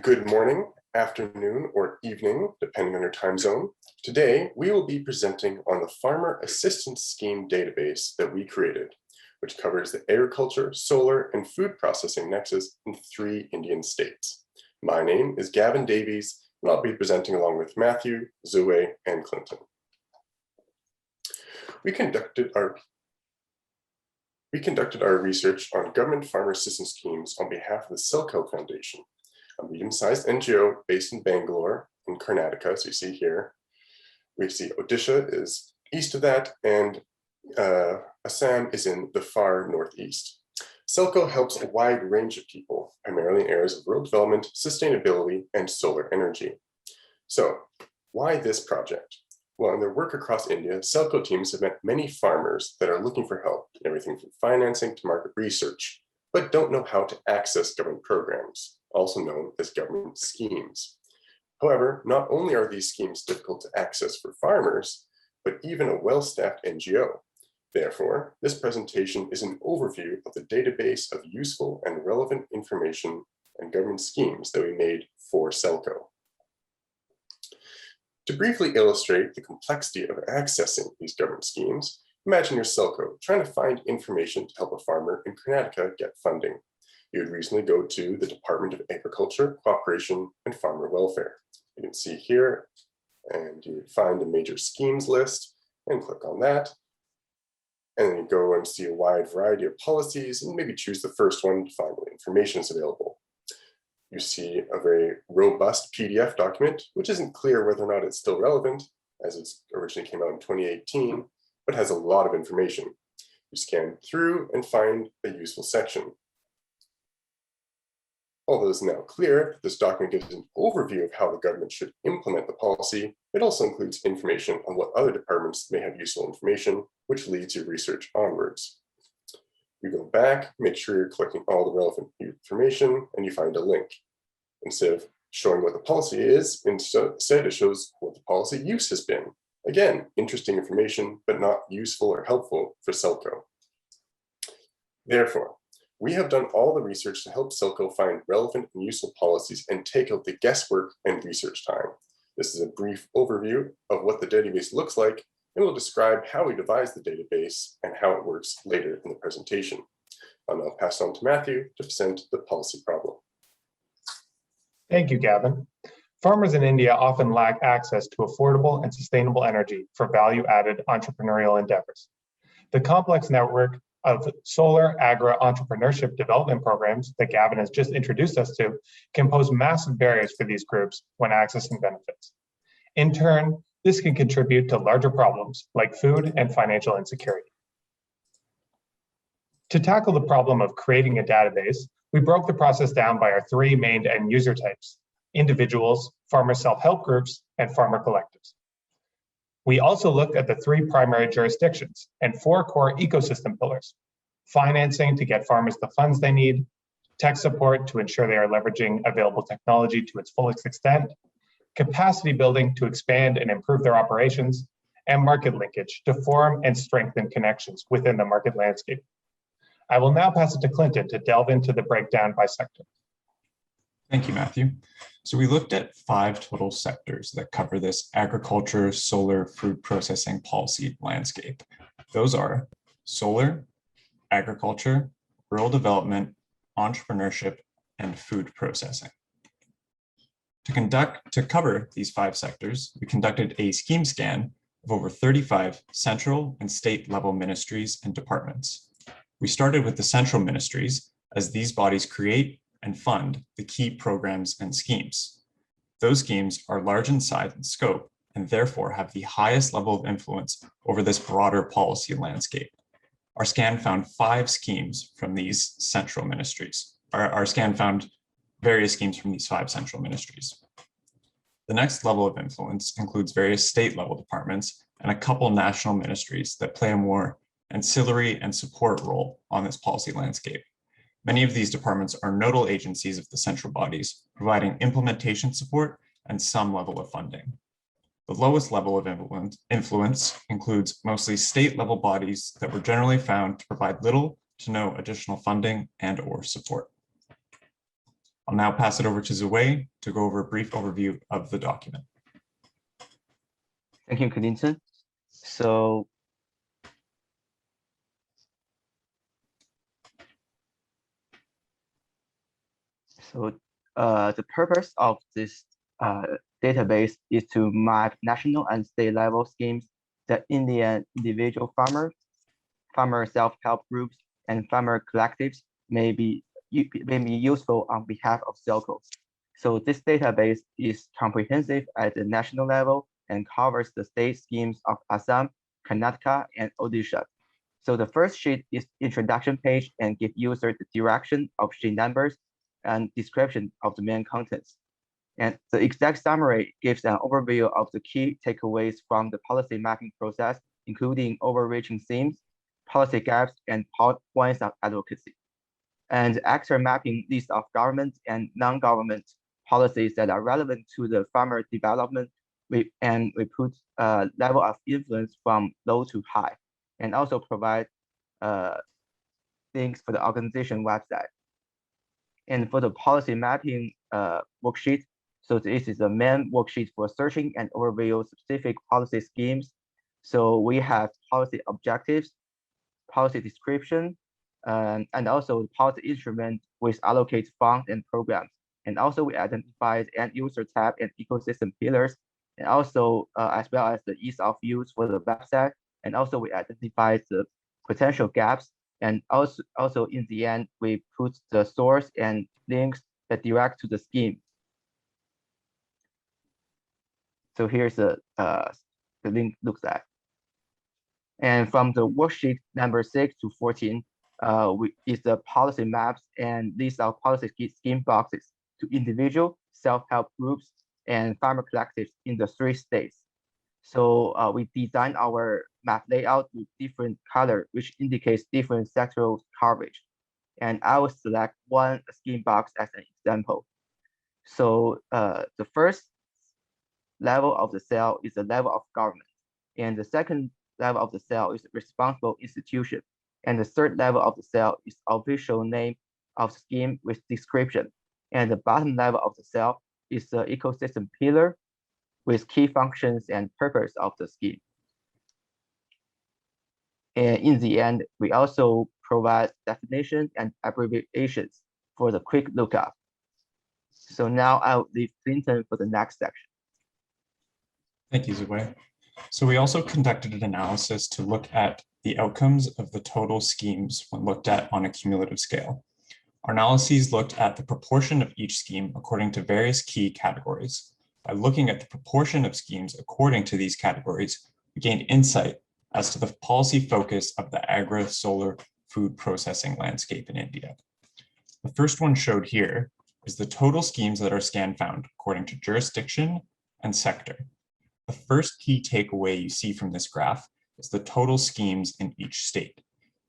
Good morning, afternoon, or evening, depending on your time zone. Today, we will be presenting on the Farmer Assistance Scheme database that we created, which covers the agriculture, solar, and food processing nexus in 3 Indian states. My name is Gavin Davies, and I'll be presenting along with Matthew, Ziwei, and Clinton. We conducted our research on government farmer assistance schemes on behalf of the SELCO Foundation, a medium-sized NGO based in Bangalore in Karnataka. So you see here, we see Odisha is east of that, and Assam is in the far northeast. SELCO helps a wide range of people, primarily in areas of rural development, sustainability, and solar energy. So why this project? Well, in their work across India, SELCO teams have met many farmers that are looking for help in everything from financing to market research, but don't know how to access government programs, also known as government schemes. However, not only are these schemes difficult to access for farmers, but even a well-staffed NGO. Therefore, this presentation is an overview of the database of useful and relevant information and government schemes that we made for SELCO. To briefly illustrate the complexity of accessing these government schemes, imagine your SELCO trying to find information to help a farmer in Karnataka get funding. You would recently go to the Department of Agriculture, Cooperation, and Farmer Welfare. You can see here, and you would find the major schemes list and click on that. And then you go and see a wide variety of policies and maybe choose the first one to find what information is available. You see a very robust PDF document, which isn't clear whether or not it's still relevant, as it originally came out in 2018, but has a lot of information. You scan through and find a useful section. Although it's now clear, this document gives an overview of how the government should implement the policy. It also includes information on what other departments may have useful information, which leads your research onwards. You go back, make sure you're collecting all the relevant information, and you find a link. Instead of showing what the policy is, instead it shows what the policy use has been. Again, interesting information, but not useful or helpful for SELCO. Therefore, we have done all the research to help SELCO find relevant and useful policies and take out the guesswork and research time. This is a brief overview of what the database looks like, and we'll describe how we devised the database and how it works later in the presentation. I'll now pass on to Matthew to present the policy problem. Thank you, Gavin. Farmers in India often lack access to affordable and sustainable energy for value-added entrepreneurial endeavors. The complex network of solar agri-entrepreneurship development programs that Gavin has just introduced us to can pose massive barriers for these groups when accessing benefits. In turn, this can contribute to larger problems like food and financial insecurity. To tackle the problem of creating a database, we broke the process down by our 3 main end user types: individuals, farmer self-help groups, and farmer collectives. We also looked at the 3 primary jurisdictions and 4 core ecosystem pillars: financing to get farmers the funds they need, tech support to ensure they are leveraging available technology to its fullest extent, capacity building to expand and improve their operations, and market linkage to form and strengthen connections within the market landscape. I will now pass it to Clinton to delve into the breakdown by sector. Thank you, Matthew. So we looked at 5 total sectors that cover this agriculture, solar, food processing policy landscape. Those are solar, agriculture, rural development, entrepreneurship, and food processing. To cover these 5 sectors, we conducted a scheme scan of over 35 central and state level ministries and departments. We started with the central ministries, as these bodies create and fund the key programs and schemes. Those schemes are large in size and scope, and therefore have the highest level of influence over this broader policy landscape. Our scan found 5 schemes from these central ministries. Our scan found various schemes from these 5 central ministries. The next level of influence includes various state level departments and a couple national ministries that play a more ancillary and support role on this policy landscape. Many of these departments are nodal agencies of the central bodies, providing implementation support and some level of funding. The lowest level of influence includes mostly state-level bodies that were generally found to provide little to no additional funding and/or support. I'll now pass it over to Ziwei to go over a brief overview of the document. Thank you, Clinton. So the purpose of this database is to map national and state level schemes that Indian individual farmers, farmer self-help groups, and farmer collectives may be useful on behalf of SELCO. So this database is comprehensive at the national level and covers the state schemes of Assam, Karnataka, and Odisha. So the first sheet is introduction page and give user the direction of sheet numbers and description of the main contents. And the exact summary gives an overview of the key takeaways from the policy mapping process, including overreaching themes, policy gaps, and points of advocacy. And actor mapping list of government and non-government policies that are relevant to the farmer development, and we put a level of influence from low to high, and also provide links for the organization website. And for the policy mapping worksheet, so this is the main worksheet for searching and overview specific policy schemes. So we have policy objectives, policy description, and also policy instrument with allocate funds and programs. And also we identified end user tab and ecosystem pillars, and also as well as the ease of use for the website. And also we identified the potential gaps. And also in the end, we put the source and links that direct to the scheme. So here's the link looks like. And from the worksheet number 6 to 14, is the policy maps and list of policy scheme boxes to individual self-help groups and farmer collectives in the 3 states. So we designed our map layout with different color, which indicates different sectoral coverage. And I will select one scheme box as an example. So the first level of the cell is the level of government. And the second level of the cell is the responsible institution. And the third level of the cell is official name of scheme with description. And the bottom level of the cell is the ecosystem pillar with key functions and purpose of the scheme. And in the end, we also provide definition and abbreviations for the quick lookup. So now I'll leave Clinton for the next section. Thank you, Ziwei. So we also conducted an analysis to look at the outcomes of the total schemes when looked at on a cumulative scale. Our analyses looked at the proportion of each scheme according to various key categories. By looking at the proportion of schemes according to these categories, we gained insight as to the policy focus of the agro-solar food processing landscape in India. The first one showed here is the total schemes that are scan found according to jurisdiction and sector. The first key takeaway you see from this graph is the total schemes in each state.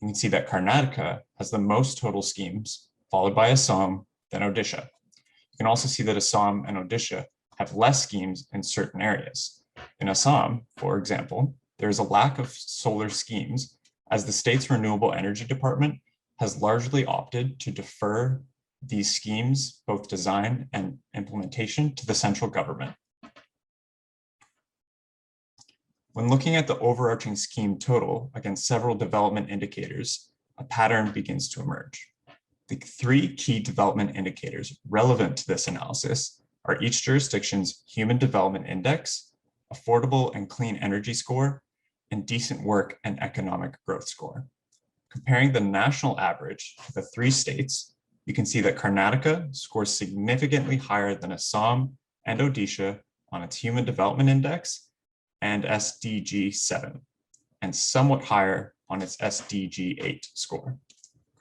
You can see that Karnataka has the most total schemes, followed by Assam, then Odisha. You can also see that Assam and Odisha have less schemes in certain areas. In Assam, for example, there is a lack of solar schemes as the state's renewable energy department has largely opted to defer these schemes, both design and implementation, to the central government. When looking at the overarching scheme total against several development indicators, a pattern begins to emerge. The 3 key development indicators relevant to this analysis are each jurisdiction's Human Development Index, Affordable and Clean Energy Score, and Decent Work and Economic Growth Score. Comparing the national average to the 3 states, you can see that Karnataka scores significantly higher than Assam and Odisha on its Human Development Index and SDG 7, and somewhat higher on its SDG 8 score.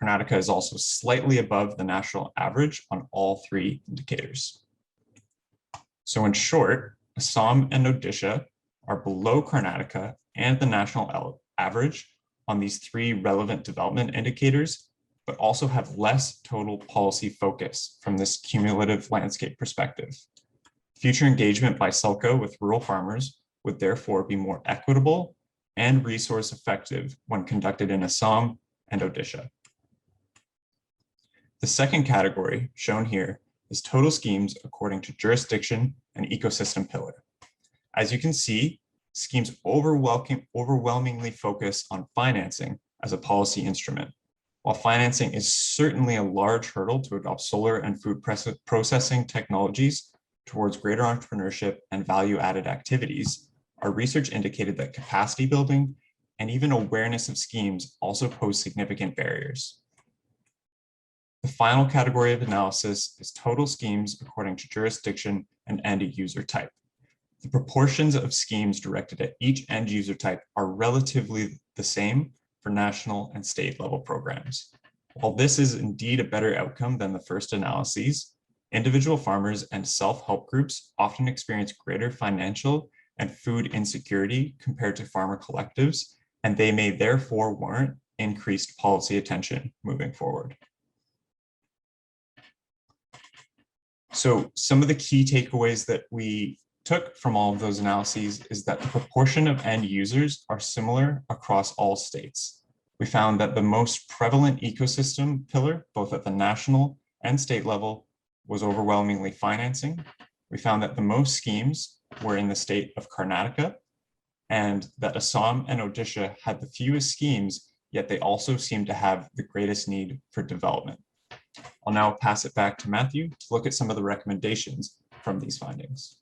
Karnataka is also slightly above the national average on all 3 indicators. So in short, Assam and Odisha are below Karnataka and the national average on these 3 relevant development indicators, but also have less total policy focus from this cumulative landscape perspective. Future engagement by SELCO with rural farmers would therefore be more equitable and resource effective when conducted in Assam and Odisha. The second category shown here is total schemes according to jurisdiction and ecosystem pillar. As you can see, schemes overwhelmingly focus on financing as a policy instrument. While financing is certainly a large hurdle to adopt solar and food processing technologies towards greater entrepreneurship and value-added activities, our research indicated that capacity building and even awareness of schemes also pose significant barriers. The final category of analysis is total schemes according to jurisdiction and end user type. The proportions of schemes directed at each end user type are relatively the same for national and state level programs. While this is indeed a better outcome than the first analyses, individual farmers and self-help groups often experience greater financial and food insecurity compared to farmer collectives, and they may therefore warrant increased policy attention moving forward. So some of the key takeaways that we took from all of those analyses is that the proportion of end users are similar across all states. We found that the most prevalent ecosystem pillar, both at the national and state level, was overwhelmingly financing. We found that the most schemes were in the state of Karnataka, and that Assam and Odisha had the fewest schemes, yet they also seem to have the greatest need for development. I'll now pass it back to Matthew to look at some of the recommendations from these findings.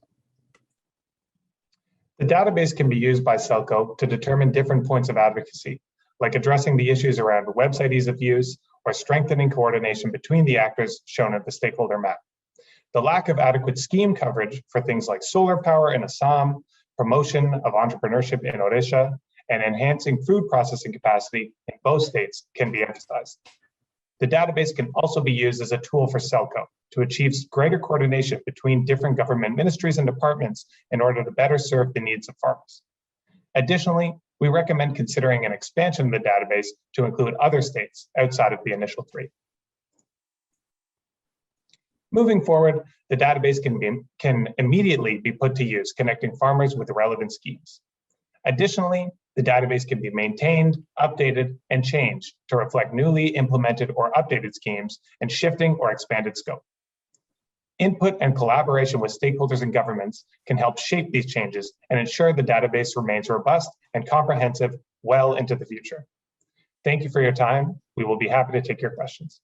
The database can be used by SELCO to determine different points of advocacy, like addressing the issues around website ease of use or strengthening coordination between the actors shown at the stakeholder map. The lack of adequate scheme coverage for things like solar power in Assam, promotion of entrepreneurship in Odisha, and enhancing food processing capacity in both states can be emphasized. The database can also be used as a tool for SELCO to achieve greater coordination between different government ministries and departments in order to better serve the needs of farmers. Additionally, we recommend considering an expansion of the database to include other states outside of the initial three. Moving forward, the database can immediately be put to use, connecting farmers with relevant schemes. Additionally, the database can be maintained, updated, and changed to reflect newly implemented or updated schemes and shifting or expanded scope. Input and collaboration with stakeholders and governments can help shape these changes and ensure the database remains robust and comprehensive well into the future. Thank you for your time. We will be happy to take your questions.